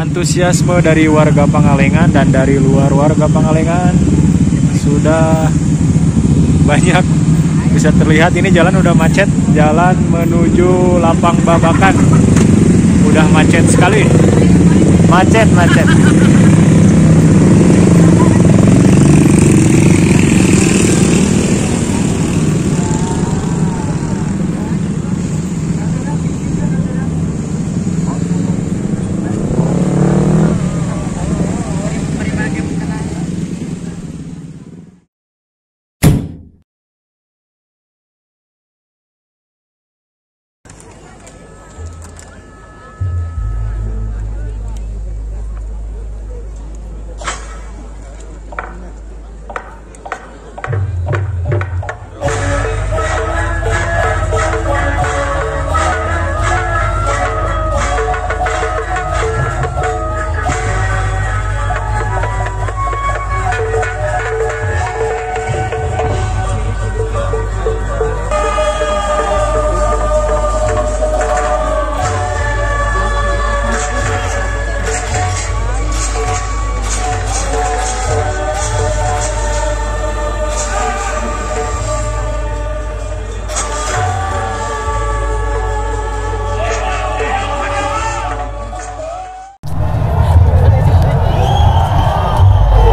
Antusiasme dari warga Pangalengan dan dari luar warga Pangalengan sudah banyak bisa terlihat. Ini jalan udah macet, jalan menuju Lapang Babakan udah macet sekali, macet.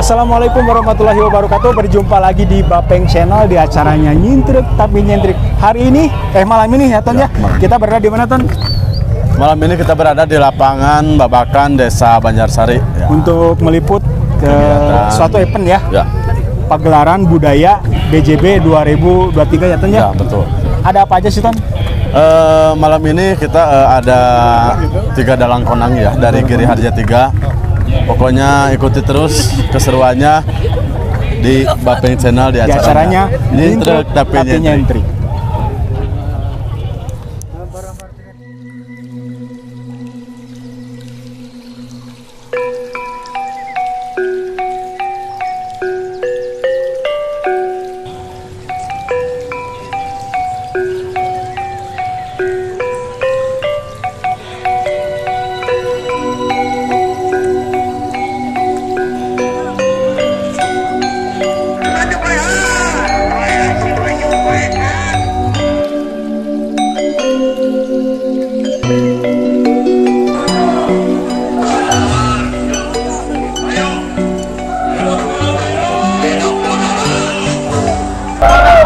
Assalamualaikum warahmatullahi wabarakatuh. Berjumpa lagi di Bapeng Channel di acaranya Nyintrik tapi Nyentrik. Hari ini, malam ini ya Ton ya, kita berada di mana Ton? Malam ini kita berada di lapangan Babakan, Desa Banjarsari ya. Untuk meliput ke suatu event ya, pagelaran budaya BJB 2023 ya Ton ya? Ya betul. Ada apa aja sih Ton? Malam ini kita ada 3 dalang konang ya dari Giri Harja 3. Pokoknya ikuti terus keseruannya di Bapeng Channel di acaranya Nyintrik tapi Nyentrik.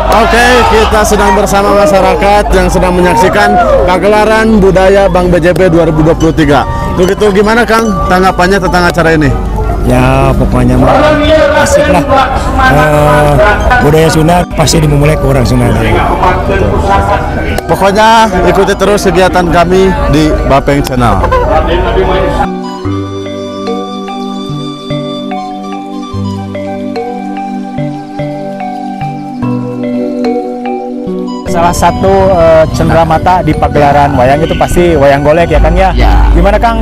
Oke, kita sedang bersama masyarakat yang sedang menyaksikan pagelaran budaya Bank BJB 2023. Begitu gimana Kang tanggapannya tentang acara ini? Ya pokoknya asik lah. Budaya Sunda pasti dimulai ke orang Sunda. Pokoknya ikuti terus kegiatan kami di Bapeng Channel. Salah satu cenderamata di pagelaran wayang itu pasti wayang golek ya Kang ya? Ya. Gimana Kang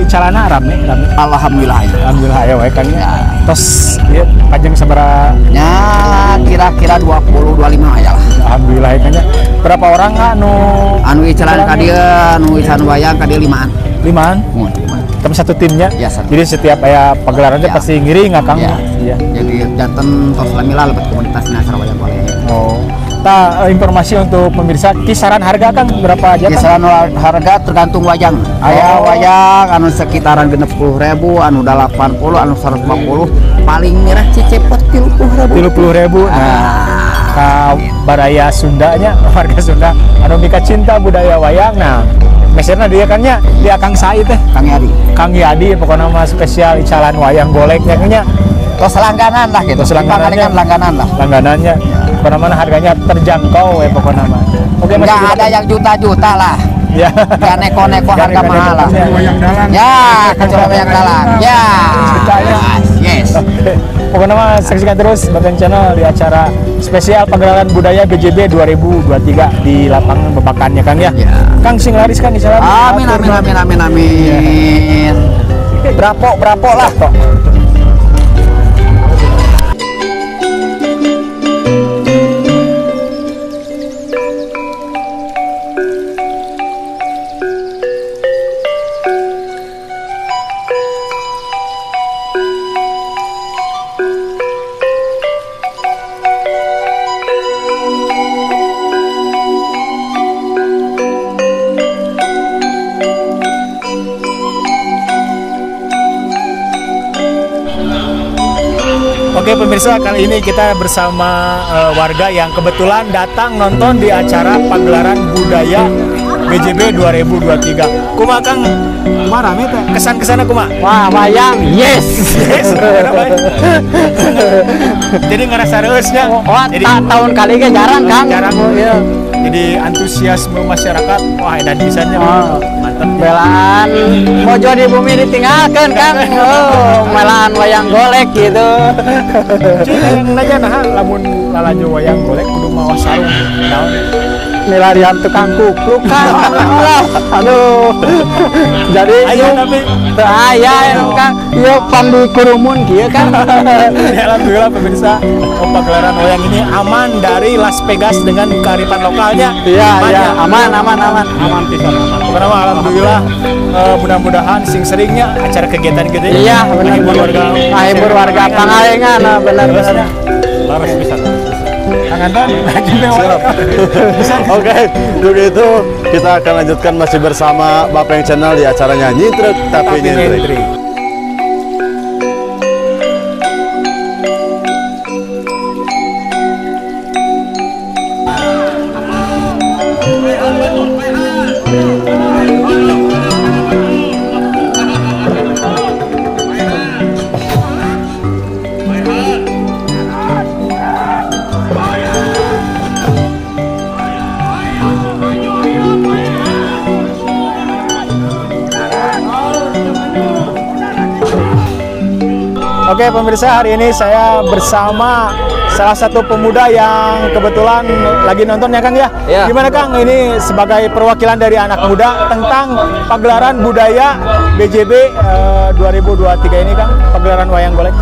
calana rame? Alhamdulillah. Alhamdulillah ya wae Kang ya. Terus ya, panjang sabaraha? Ya kira-kira 20-25 ya lah. Alhamdulillah ya Kang ya. Berapa orang Anu icalan ka dieu, anu ican wayang ka dieu 5an. 5an? Tapi satu timnya? Ya, satu. Jadi setiap pagelarannya Ya. pasti ngiring nggak Kang? Ya. Iya. Jadi janten tos lamila lebet komunitasnya acara wayang golek. Oh. Nah, informasi untuk pemirsa, kisaran harga Kang berapa aja? Kisaran harga tergantung wayang. Aya wayang anu sekitaran 60.000, anu 80, anu 150. Paling murah cicepet 30.000. 30.000. Nah, ka baraya Sundanya, warga Sunda anu mika cinta budaya wayang. Nah, meserna dia kan nya di Kang Sai teh. Kang Yadi. Kang Yadi pokoknya mah spesial icalan wayang goleknya nya. Tos langganan lah gitu. Langganannya. Langganan lah. Langganannya. Pokoknya harganya terjangkau ya pokoknya mah. Oke, Nggak ada yang juta-juta lah. Ya. Ya neko-neko harga mahal lah. Ya, kecuali wayang dalang. Ya. Yes. Pokoknya mah saksikan terus Bapeng Channel di acara spesial pagelaran budaya BJB 2023 di lapangan Babakannya Kang ya. Ya. Kang sing laris kan insyaallah. Amin amin amin amin amin. Berapa lah kok. Oke pemirsa, kali ini kita bersama warga yang kebetulan datang nonton di acara pagelaran budaya BJB 2023. Kumaha Kang? Kumaha rame teh? Kesan-kesanna kumaha? Wah, wayang, yes. Yes. Jadi ngerasa reusnya. Jadi Tahun kali ge jarang, Kang. jarang. Iya. Jadi antusiasme masyarakat, wah dan bisanya mantap. Belaan mojo di bumi ditinggalkan, Kang. Oh, melaan wayang golek gitu. Yang nanya nah, lamun lalaju wayang golek kudu mawa sarung. Naon? Milarian tukang kupluk, Kang. Aduh. Jadi Ayo tapi teu aya Kang. Ieu pan di kurumun kieu kan. alhamdulillah pemirsa, pagelaran wayang ini aman dari Las Vegas dengan kearifan lokalnya. Iya, aman Pisan aman. Pokoknya alhamdulillah, mudah-mudahan sing seringnya acara kegiatan gitu. Iya, benar. Menghibur warga Pangalengan, benar-benar. Laras pisan. Tangan dan Oke, untuk itu kita akan lanjutkan masih bersama Bapeng Channel di acaranya Nyintrek tapi Nyentrik. Oke pemirsa, hari ini saya bersama salah satu pemuda yang kebetulan lagi nonton ya Kang ya. Ya. Gimana Kang, ini sebagai perwakilan dari anak muda tentang pagelaran budaya BJB 2023 ini Kang, pagelaran wayang golek.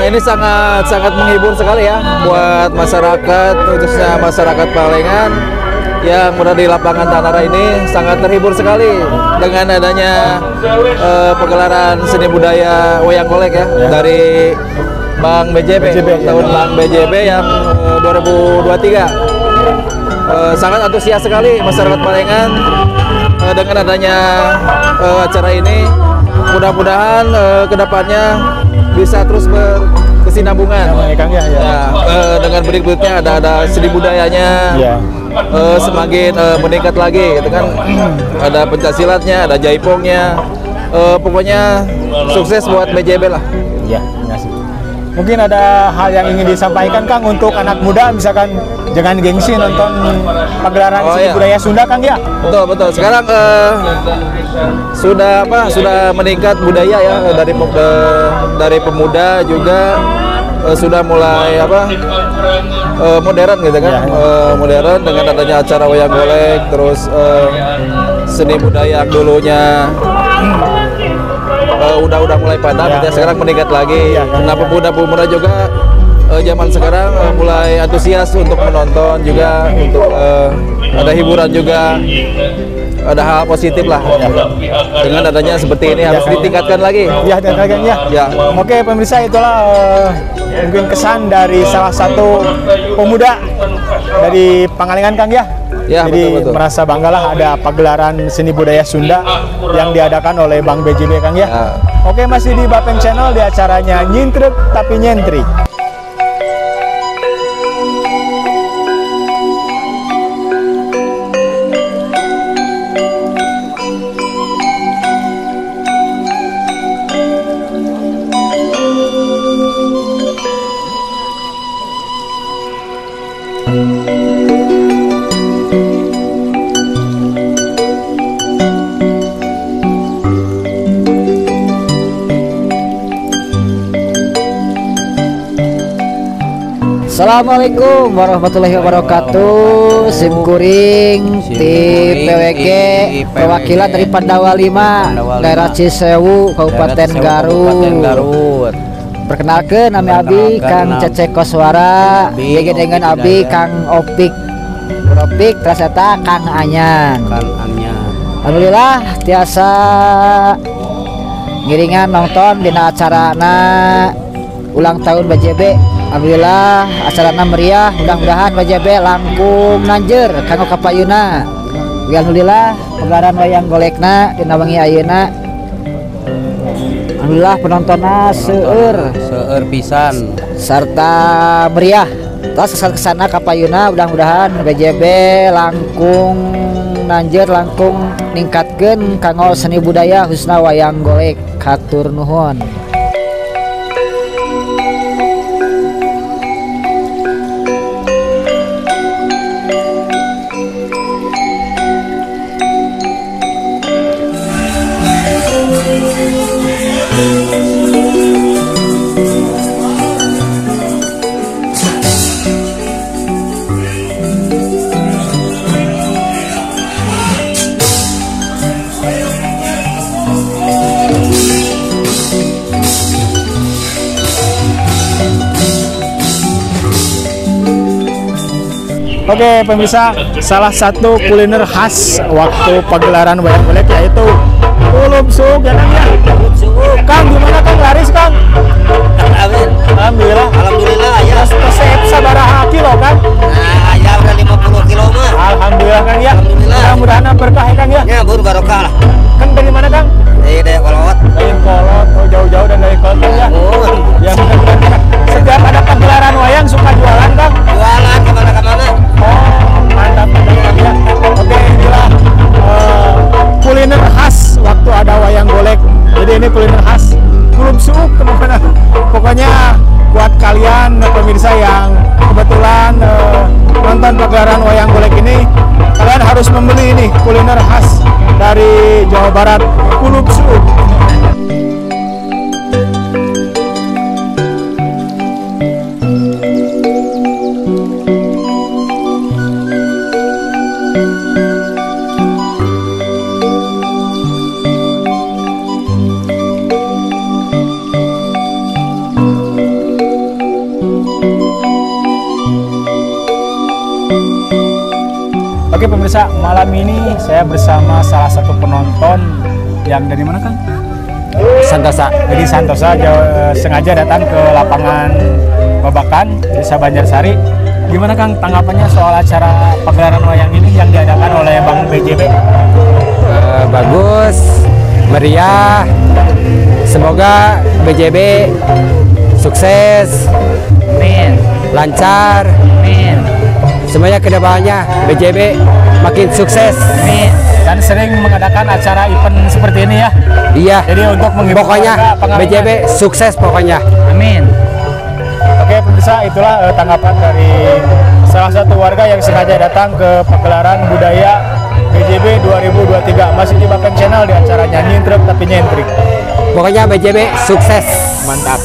Ini sangat menghibur sekali ya buat masyarakat, khususnya masyarakat Pangalengan yang berada di lapangan Tanara ini sangat terhibur sekali dengan adanya pagelaran seni budaya wayang golek ya dari Bang BJB, tahun Bang BJB yang 2023. Sangat antusias sekali masyarakat Pangalengan dengan adanya acara ini. Mudah-mudahan kedepannya bisa terus berkesinambungan. Kang ya. Dengan berikutnya ada seni budayanya. Ya. Semakin meningkat lagi gitu kan. Ada pencaksilatnya, ada jaipongnya, pokoknya sukses buat BJB lah. Iya, mungkin ada hal yang ingin disampaikan Kang untuk anak muda, misalkan jangan gengsi nonton pagelaran seni budaya Sunda Kang ya. Betul. Sekarang sudah meningkat budaya ya dari pemuda juga sudah mulai modern gitu kan. Modern dengan adanya acara wayang golek, terus seni budaya yang dulunya udah mulai padam, sekarang meningkat lagi. Nah pemuda-pemuda juga zaman sekarang mulai antusias untuk menonton juga, untuk ada hiburan juga, ada hal positif lah dengan adanya seperti ini. Harus ditingkatkan lagi. Ya. Oke pemirsa, itulah mungkin kesan dari salah satu pemuda dari Pangalengan Kang ya. Ya, jadi betul. merasa banggalah ada pagelaran seni budaya Sunda yang diadakan oleh Bang BJB Kang ya. Oke, masih di Bapeng Channel di acaranya Nyintrek tapi Nyentrik. Assalamualaikum warahmatullahi wabarakatuh. Sim kuring tim PWG perwakilan dari Pandawa 5 daerah Cisewu Kabupaten Garut. Perkenalkan nama Abi Kang Cece Koswara, dengan Abi Kang Opik Traseta Kang Anyan. Alhamdulillah tiasa ngiringan nonton dina acarana ulang tahun BJB. Alhamdulillah acarana meriah, mudah-mudahan BJB langkung nanjeur kanggo kapayuna. Alhamdulillah pagelaran wayang golekna dina wengi ayeuna Alhamdulillah penontonnya seueur pisan. serta meriah. Tas kesana kapayuna mudah-mudahan BJB langkung nanjeur langkung ningkatkeun kanggo seni budaya khususna wayang golek. Hatur nuhun. Oke pemirsa, salah satu kuliner khas waktu pagelaran wayang golek yaitu kulub suuk ya Kang ya. Kang gimana Kang, laris Kang? Amin. Alhamdulillah. Alhamdulillah ya. Resep sabaraha kilo Kang? Nah, ya udah 50 kilo mah. Alhamdulillah Kang ya. Alhamdulillah. Mudah-mudahan berkah ya Kang ya. Ya, bur barokah lah. Kang dari mana Kang? Dari Dayakolot. Dari Kolot, oh jauh-jauh dan dari Kolot ya. Oh, Ya mudah-mudahan setiap ada pagelaran wayang suka jualan Kang? jualan kemana-kemana. Oh, mantap Kang ya. Oke, inilah kuliner khas waktu ada wayang golek. Jadi ini kuliner khas kulub suuk kemana. Pokoknya buat kalian pemirsa yang kebetulan nonton pagelaran wayang golek ini, kalian harus membeli ini kuliner khas dari Jawa Barat, kulub suuk. Oke pemirsa, malam ini saya bersama salah satu penonton yang dari mana Kang? Santosa. Dari Santosa, sengaja datang ke lapangan Babakan, Desa Banjarsari. Gimana Kang tanggapannya soal acara pagelaran wayang ini yang diadakan oleh Bang BJB? Bagus, meriah. Semoga BJB sukses, lancar. Semuanya kedepannya BJB makin sukses. Dan sering mengadakan acara event seperti ini ya. Iya. Jadi untuk menghibur Pokoknya warga, pengalaman. BJB sukses pokoknya. Amin. Oke pemirsa, itulah tanggapan dari salah satu warga yang sengaja datang ke pagelaran budaya BJB 2023. Masih di Bapen Channel di acara nyanyi truk tapi nyentrik. Pokoknya BJB sukses. Mantap.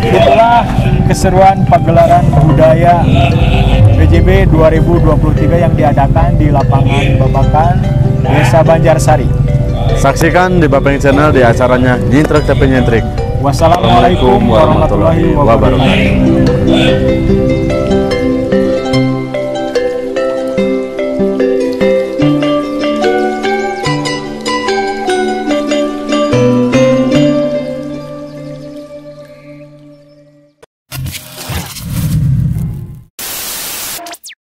Itulah keseruan pagelaran budaya BJB 2023 yang diadakan di lapangan Babakan, Desa Banjarsari. Saksikan di Bapen Channel di acaranya Nyintrek tapi Nyentrik. Wassalamualaikum warahmatullahi wabarakatuh.